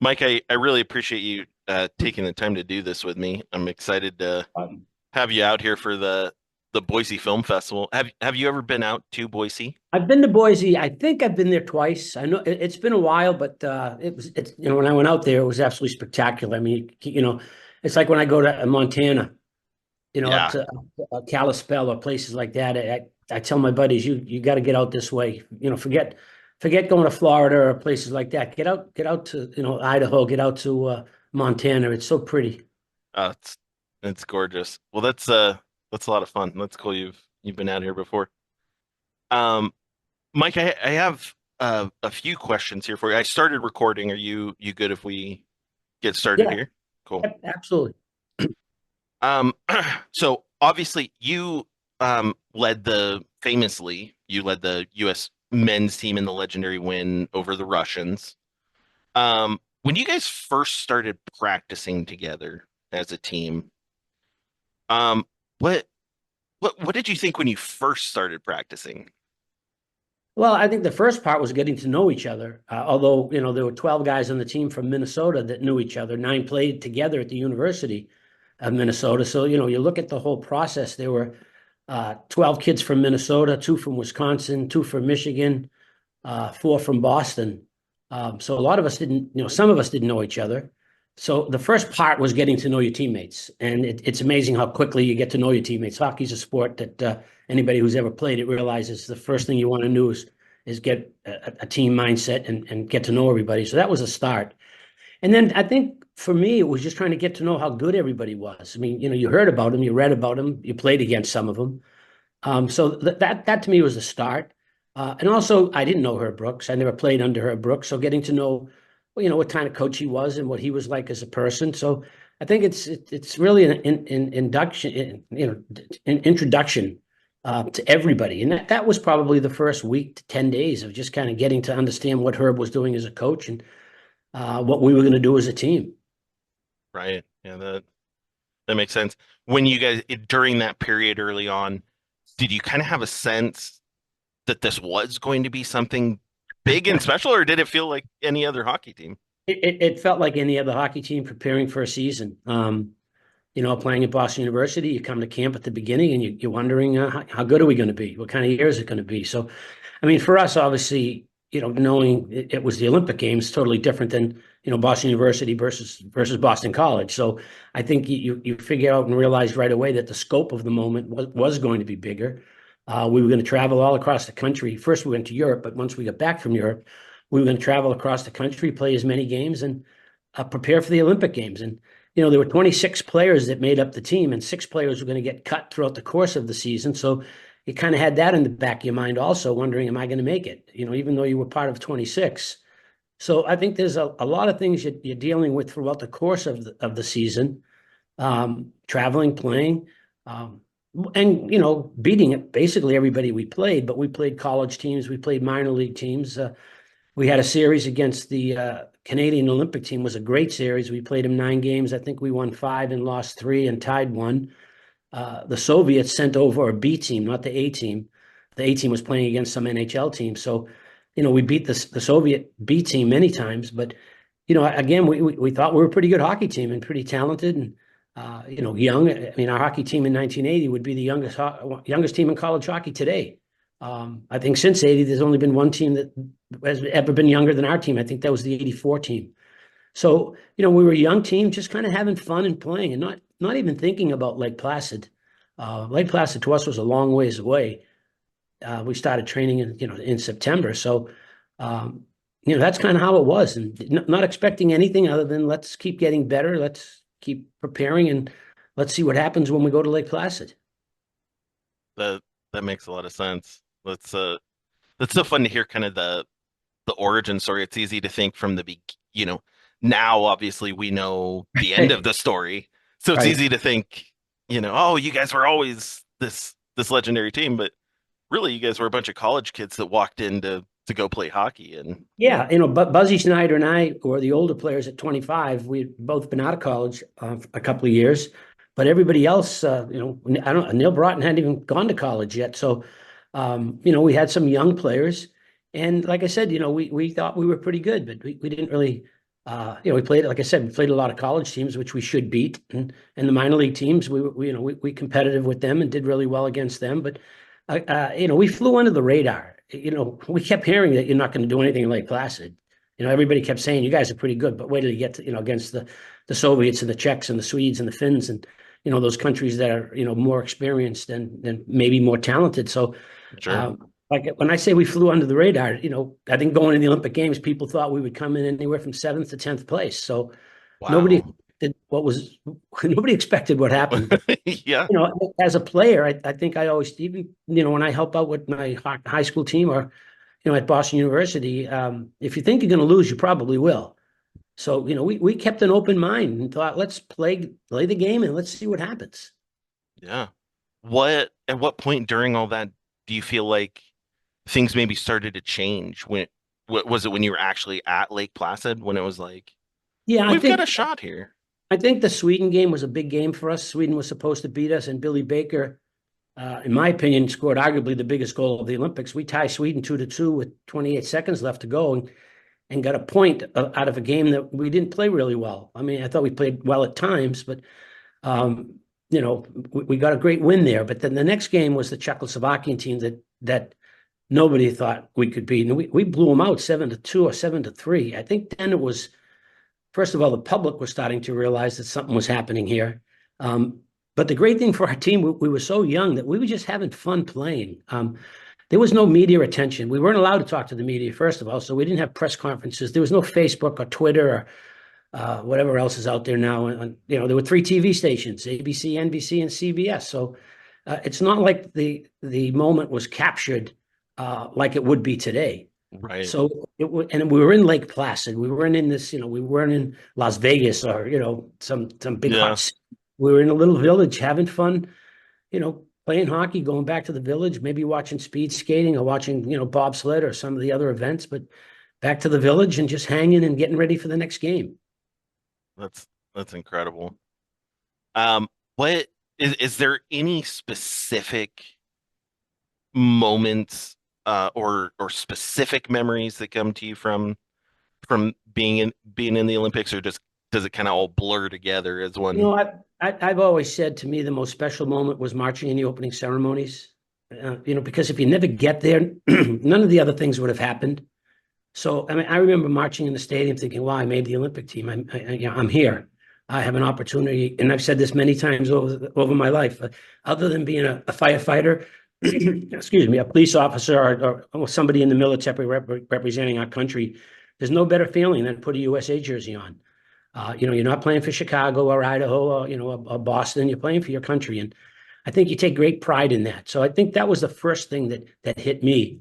Mike, I really appreciate you taking the time to do this with me. I'm excited to have you out here for the Boise Film Festival. Have you ever been out to Boise? I've been to Boise. I think I've been there twice. I know it's been a while, but when I went out there, it was absolutely spectacular. I mean, it's like when I go to Montana, up Yeah. to Kalispell or places like that. I tell my buddies, you got to get out this way. Forget going to Florida or places like that. Get out to Idaho. Get out to Montana. It's so pretty. Uh, it's it's gorgeous. Well, that's a lot of fun. That's cool. You've been out here before. Um, Mike, I have a few questions here for you. I started recording. Are you good if we get started Yeah, here? Cool. absolutely. Um, so obviously you led the U.S. men's team in the legendary win over the Russians. When you guys first started practicing together as a team, um, what what did you think when you first started practicing? Well, I think the first part was getting to know each other. Although, there were 12 guys on the team from Minnesota that knew each other. Nine played together at the University of Minnesota. So, you look at the whole process. There were 12 kids from Minnesota, two from Wisconsin, two from Michigan, four from Boston. So a lot of us didn't, some of us didn't know each other. So the first part was getting to know your teammates. And it's amazing how quickly you get to know your teammates. Hockey's a sport that anybody who's ever played it realizes the first thing you want to do is get a team mindset and get to know everybody. So that was a start. And then I think for me, it was just trying to get to know how good everybody was. I mean, you heard about them, you read about them, you played against some of them. So that to me was the start. And also, I didn't know Herb Brooks. I never played under Herb Brooks. So getting to know, well, what kind of coach he was and what he was like as a person. So I think it's really an induction, an introduction to everybody. And that was probably the first week to 10 days of just kind of getting to understand what Herb was doing as a coach and what we were going to do as a team. Right. Yeah, that makes sense. When you guys during that period early on, did you kind of have a sense that this was going to be something big and special, or did it feel like any other hockey team? It felt like any other hockey team preparing for a season. Playing at Boston University, you come to camp at the beginning and you're wondering how good are we going to be? What kind of year is it going to be? So, I mean, for us, obviously, knowing it was the Olympic Games, totally different than Boston University versus Boston College. So, I think you figure out and realize right away that the scope of the moment was going to be bigger. We were going to travel all across the country. First, we went to Europe, but once we got back from Europe, we were going to travel across the country, play as many games, and prepare for the Olympic Games. And there were 26 players that made up the team, and six players were going to get cut throughout the course of the season. So you kind of had that in the back of your mind also, wondering, am I going to make it? Even though you were part of 26. So I think there's a lot of things you're dealing with throughout the course of the season, traveling, playing, and, beating it, basically everybody we played, but we played college teams, we played minor league teams. We had a series against the Canadian Olympic team. Was a great series. We played them 9 games. I think we won 5 and lost 3 and tied 1. The Soviets sent over a B team, not the A team. The A team was playing against some NHL team. So, we beat the Soviet B team many times. But, again, we thought we were a pretty good hockey team and pretty talented and, young. I mean, our hockey team in 1980 would be the youngest team in college hockey today. I think since 80, there's only been one team that has ever been younger than our team. I think that was the 84 team. So, we were a young team, just kind of having fun and playing and not even thinking about Lake Placid. Lake Placid to us was a long ways away. We started training in September. So, that's kind of how it was, and not expecting anything other than let's keep getting better. Let's keep preparing and let's see what happens when we go to Lake Placid. That that makes a lot of sense. That's so fun to hear kind of the origin story. It's easy to think from the you know, now obviously we know the end of the story. So it's Right. easy to think, oh, you guys were always this legendary team, but really you guys were a bunch of college kids that walked in to go play hockey and Yeah, but Buzzy Schneider and I were the older players at 25. We'd both been out of college a couple of years, but everybody else, I don't. Neil Broughton hadn't even gone to college yet. So, we had some young players, and like I said, we thought we were pretty good, but we didn't really We played, like I said, we played a lot of college teams, which we should beat, and the minor league teams, we competitive with them and did really well against them. But we flew under the radar. We kept hearing that you're not going to do anything like Placid. Everybody kept saying you guys are pretty good, but wait till you get to, against the Soviets and the Czechs and the Swedes and the Finns and those countries that are more experienced and maybe more talented. So Sure. like when I say we flew under the radar, I think going to the Olympic Games, people thought we would come in anywhere from 7th to 10th place. So nobody Wow. expected nobody expected what happened. But Yeah. as a player, I think I always, even when I help out with my high school team or at Boston University, if you think you're going to lose, you probably will. So we kept an open mind and thought, let's play the game and let's see what happens. Yeah. At what point during all that do you feel like things maybe started to change? Was it when you were actually at Lake Placid when it was like, Yeah, I we've got think a shot here? I think the Sweden game was a big game for us. Sweden was supposed to beat us, and Billy Baker, in my opinion, scored arguably the biggest goal of the Olympics. We tie Sweden 2-2 with 28 seconds left to go, and got a point out of a game that we didn't play really well. I mean, I thought we played well at times, but we got a great win there. But then the next game was the Czechoslovakian team that nobody thought we could beat, and we blew them out 7-2 or 7-3. I think then it was. First of all, the public was starting to realize that something was happening here. But the great thing for our team, we were so young that we were just having fun playing. There was no media attention. We weren't allowed to talk to the media, first of all, so we didn't have press conferences. There was no Facebook or Twitter or whatever else is out there now. And there were 3 TV stations, ABC, NBC, and CBS. So it's not like the moment was captured like it would be today. Right. So and we were in Lake Placid. We weren't in this, we weren't in Las Vegas or, some big Yeah. hot city. We were in a little village having fun, playing hockey, going back to the village, maybe watching speed skating or watching, bobsled or some of the other events, but back to the village and just hanging and getting ready for the next game. That's that's incredible. What is there any specific moments or specific memories that come to you from being in the Olympics, or just does it kind of all blur together as You one? know, I've always said, to me, the most special moment was marching in the opening ceremonies. Because if you never get there, none of the other things would have happened. So, I mean, I remember marching in the stadium thinking, wow, I made the Olympic team. I'm here. I have an opportunity. And I've said this many times over my life. Other than being a firefighter, excuse me, a police officer or somebody in the military representing our country, there's no better feeling than put a USA jersey on. You're not playing for Chicago or Idaho or Boston. You're playing for your country. And I think you take great pride in that. So I think that was the first thing that hit me,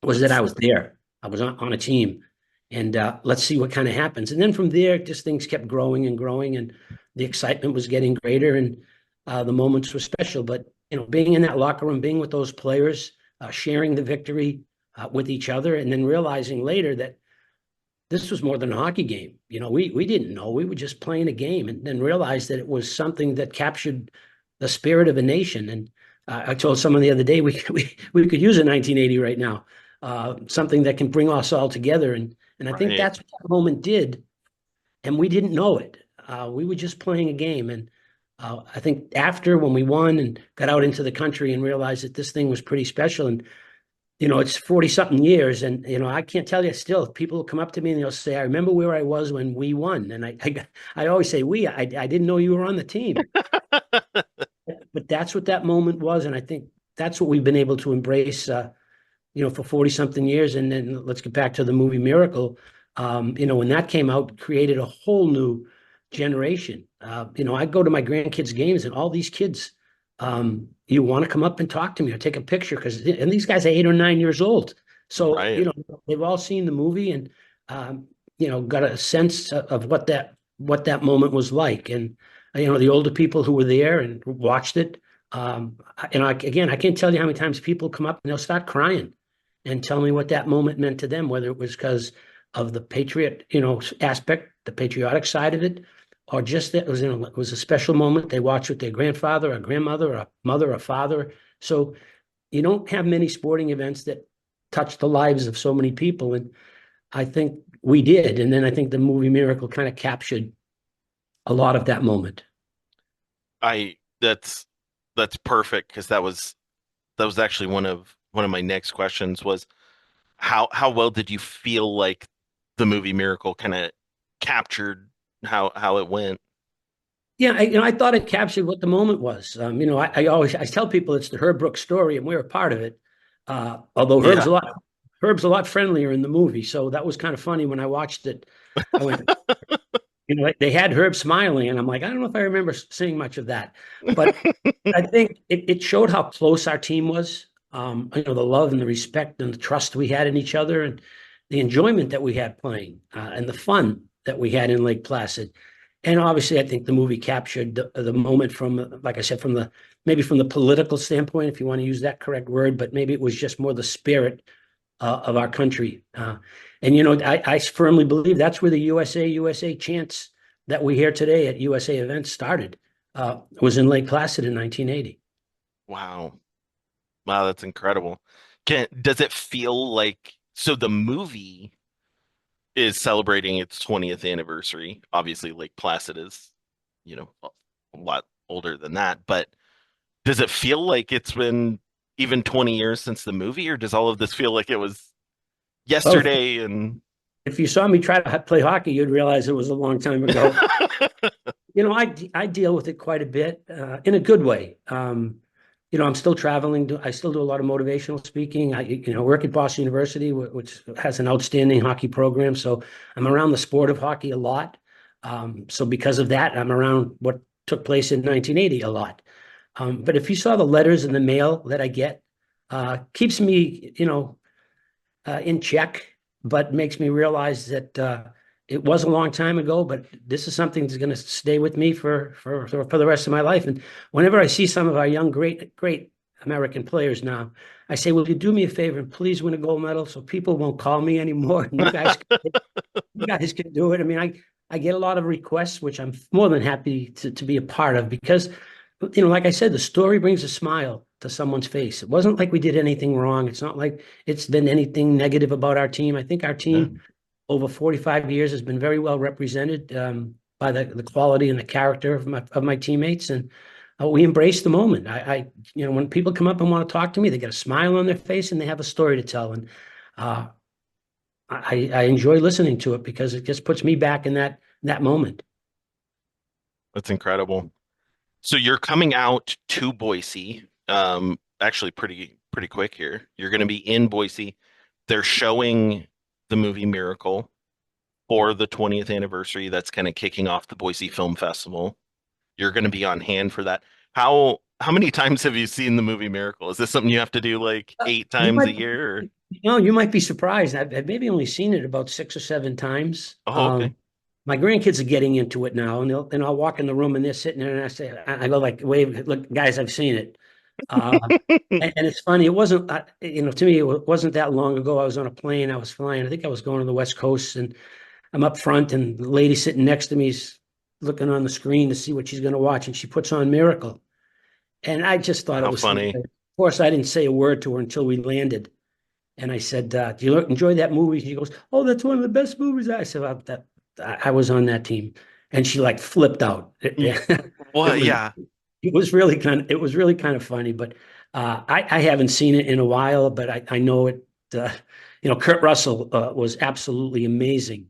was that That's I was there. I was on a team, and let's see what kind of happens. And then from there, just things kept growing and growing, and the excitement was getting greater, and the moments were special. But being in that locker room, being with those players, sharing the victory with each other, and then realizing later that this was more than a hockey game. We didn't know. We were just playing a game, and then realized that it was something that captured the spirit of a nation. And I told someone the other day, we could use a 1980 right now, something that can bring us all together. And I think right. that's what that moment did, and we didn't know it. We were just playing a game. And I think after, when we won and got out into the country and realized that this thing was pretty special, and it's 40 something years. And, I can't tell you, still, people will come up to me and they'll say, I remember where I was when we won. And I always say, I didn't know you were on the team, but that's what that moment was. And I think that's what we've been able to embrace, for 40 something years. And then let's get back to the movie Miracle. When that came out, it created a whole new generation. I go to my grandkids' games, and all these kids, you want to come up and talk to me or take a picture, and these guys are 8 or 9 years old. So, Right. they've all seen the movie and, got a sense of what that moment was like. And, the older people who were there and watched it, again, I can't tell you how many times people come up and they'll start crying and tell me what that moment meant to them, whether it was because of the patriot, aspect, the patriotic side of it, or just that it was a special moment they watched with their grandfather or grandmother or mother or father. So you don't have many sporting events that touch the lives of so many people. And I think we did. And then I think the movie Miracle kind of captured a lot of that moment. I that's perfect because that was actually one of my next questions was how well did you feel like the movie Miracle kind of captured how it went? Yeah, I thought it captured what the moment was. I tell people it's the Herb Brooks story, and we're a part of it. Although Yeah. Herb's a lot friendlier in the movie, so that was kind of funny when I watched it. I went, they had Herb smiling, and I'm like, I don't know if I remember seeing much of that, but I think it showed how close our team was. The love and the respect and the trust we had in each other, and the enjoyment that we had playing, and the fun that we had in Lake Placid. And obviously, I think the movie captured the moment from, like I said, maybe from the political standpoint, if you want to use that correct word, but maybe it was just more the spirit of our country. I firmly believe that's where the USA chants that we hear today at USA events started. Was in Lake Placid in 1980. Wow. Wow, that's incredible. Does it feel like so the movie is celebrating its 20th anniversary? Obviously, Lake Placid is, a lot older than that, but does it feel like it's been even 20 years since the movie, or does all of this feel like it was Well, yesterday and if you saw me try to play hockey, you'd realize it was a long time ago. I deal with it quite a bit in a good way. I'm still traveling. I still do a lot of motivational speaking. I work at Boston University, which has an outstanding hockey program. So I'm around the sport of hockey a lot. So because of that, I'm around what took place in 1980 a lot. But if you saw the letters in the mail that I get, keeps me, in check, but makes me realize that it was a long time ago, but this is something that's going to stay with me for the rest of my life. And whenever I see some of our young, great American players now, I say, will you do me a favor and please win a gold medal so people won't call me anymore? And you guys can do it. I mean, I get a lot of requests, which I'm more than happy to be a part of because, like I said, the story brings a smile to someone's face. It wasn't like we did anything wrong. It's not like it's been anything negative about our team. I think our yeah, team over 45 years has been very well represented by the quality and the character of my teammates. And we embrace the moment. When people come up and want to talk to me, they get a smile on their face and they have a story to tell. And uh, I enjoy listening to it because it just puts me back in that moment. that's incredible. So you're coming out to Boise, actually pretty quick here. You're going to be in Boise. They're showing the movie Miracle for the 20th anniversary. That's kind of kicking off the Boise Film Festival. You're going to be on hand for that. How many times have you seen the movie Miracle? Is this something you have to do like eight You times might, a year? Or... you might be surprised. I've maybe only seen it about 6 or 7 times. Oh, okay. My grandkids are getting into it now, and I'll walk in the room and they're sitting there, and I go like, wave, look, guys, I've seen it. Uh, and it's funny. It wasn't, to me, it wasn't that long ago. I was on a plane. I was flying. I think I was going to the West Coast, and I'm up front, and the lady sitting next to me is looking on the screen to see what she's going to watch, and she puts on Miracle, and I just thought it How was funny. hilarious. Of course, I didn't say a word to her until we landed. And I said, "Do you enjoy that movie?" She goes, "Oh, that's one of the best movies." I said, well, I was on that team," and she like flipped out. Y- It What? was Yeah. it was really kind of funny. But I haven't seen it in a while, but I know it. Kurt Russell was absolutely amazing.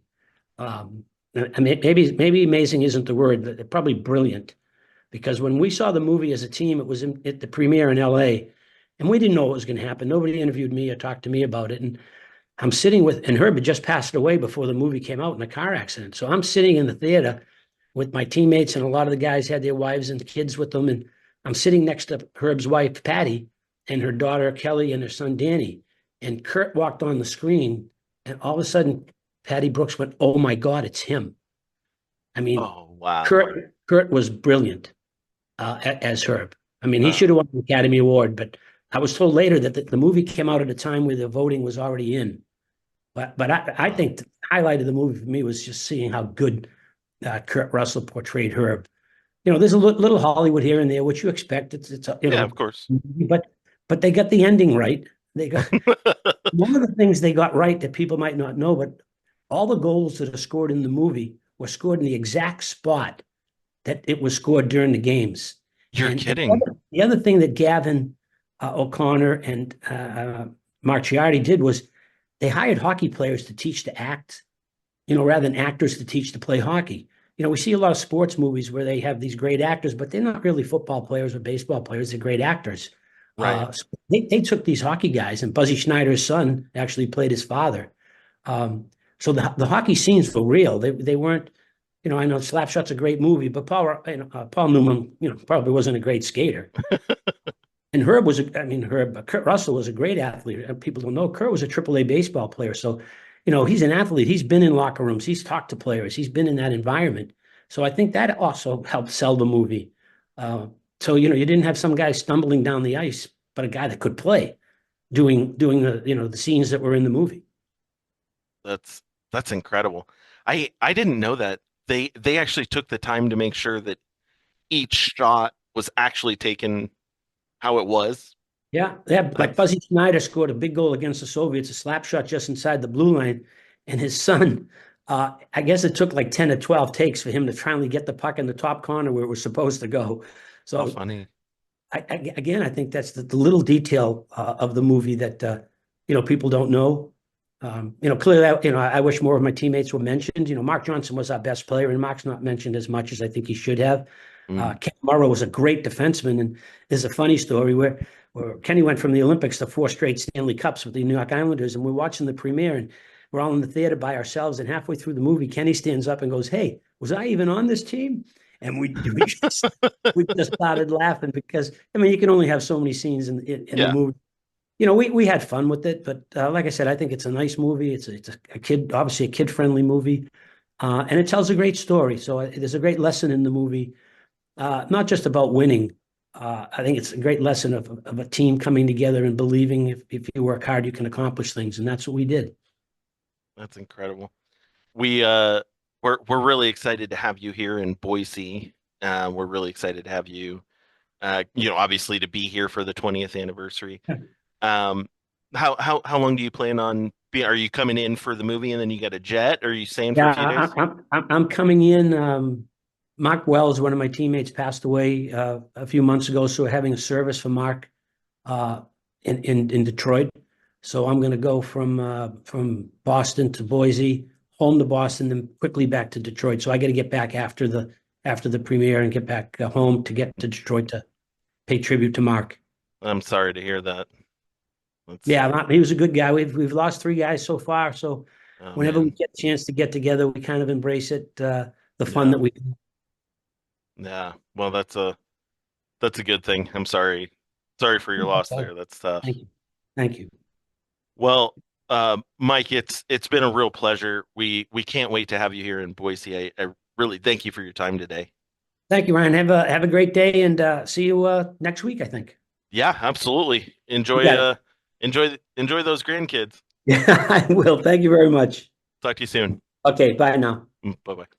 I mean, maybe amazing isn't the word, but probably brilliant. Because when we saw the movie as a team, it was at the premiere in LA, and we didn't know what was going to happen. Nobody interviewed me or talked to me about it. And I'm sitting and Herb had just passed away before the movie came out in a car accident. So I'm sitting in the theater with my teammates, and a lot of the guys had their wives and kids with them. And I'm sitting next to Herb's wife, Patty, and her daughter, Kelly, and her son, Danny. And Kurt walked on the screen, and all of a sudden, Patty Brooks went, "Oh my God, it's him." I mean, Oh, wow. Kurt was brilliant as Herb. I mean, he Wow. should have won the Academy Award, but I was told later that the movie came out at a time where the voting was already in. But I Wow. think the highlight of the movie for me was just seeing how good Kurt Russell portrayed Herb. There's a little Hollywood here and there, which you expect. It's Yeah, of course. but they got the ending right. They got one of the things they got right that people might not know, but all the goals that are scored in the movie were scored in the exact spot that it was scored during the games. You're And kidding. the other thing that Gavin O'Connor and Marchiardi did was they hired hockey players to teach to act, rather than actors to teach to play hockey. We see a lot of sports movies where they have these great actors, but they're not really football players or baseball players. They're great actors. Right. So they took these hockey guys, and Buzzy Schneider's son actually played his father. Um, so the hockey scenes were real. They weren't, I know Slapshot's a great movie, but Paul Newman, probably wasn't a great skater. And Kurt Russell was a great athlete. People don't know Kurt was a AAA baseball player. So, he's an athlete. He's been in locker rooms. He's talked to players. He's been in that environment. So I think that also helped sell the movie. So, you didn't have some guy stumbling down the ice, but a guy that could play doing the scenes that were in the movie. That's that's incredible. I didn't know that. They actually took the time to make sure that each shot was actually taken how it was. Yeah, like That's Buzzy Schneider scored a big goal against the Soviets, a slap shot just inside the blue line, and his son, I guess it took like 10 or 12 takes for him to finally get the puck in the top corner where it was supposed to go. so So funny. again, I think that's the little detail of the movie that people don't know. Clearly, I wish more of my teammates were mentioned. Mark Johnson was our best player, and Mark's not mentioned as much as I think he should have. Mm. Ken Morrow was a great defenseman, and there's a funny story where Kenny went from the Olympics to 4 straight Stanley Cups with the New York Islanders, and we're watching the premiere, and we're all in the theater by ourselves, and halfway through the movie, Kenny stands up and goes, "Hey, was I even on this team?" And we just started laughing because you can only have so many scenes in the Yeah, movie. We had fun with it, but like I said, I think it's a nice movie. It's a kid, obviously a kid-friendly movie, and it tells a great story. So there's a great lesson in the movie, not just about winning. I think it's a great lesson of a team coming together and believing if you work hard, you can accomplish things, and that's what we did. that's incredible. We we're really excited to have you here in Boise. We're really excited to have you obviously to be here for the 20th anniversary. Um, how long do you plan on being? Are you coming in for the movie and then you got a jet? Or are you staying for a Yeah, few days? I'm coming in. Mark Wells, one of my teammates, passed away a few months ago, so we're having a service for Mark uh, in Detroit. So I'm going to go from Boston to Boise, home to Boston, then quickly back to Detroit. So I got to get back after the premiere and get back home to get to Detroit to pay tribute to Mark. I'm sorry to hear that. That's Yeah, he was a good guy. We've lost 3 guys so far, so oh whenever we man. get a chance to get together, we kind of embrace it, the fun Yeah. that we. Yeah. Well, that's a good thing. I'm sorry. Sorry for your loss there. That's tough. Thank you. Thank you. Well, Mike, it's been a real pleasure. We can't wait to have you here in Boise. I really thank you for your time today. Thank you, Ryan. Have a great day and see you next week, I think. Yeah, absolutely. You Enjoy got it. enjoy those grandkids. Yeah, I will. Thank you very much. Talk to you soon. Okay, bye now. Bye bye.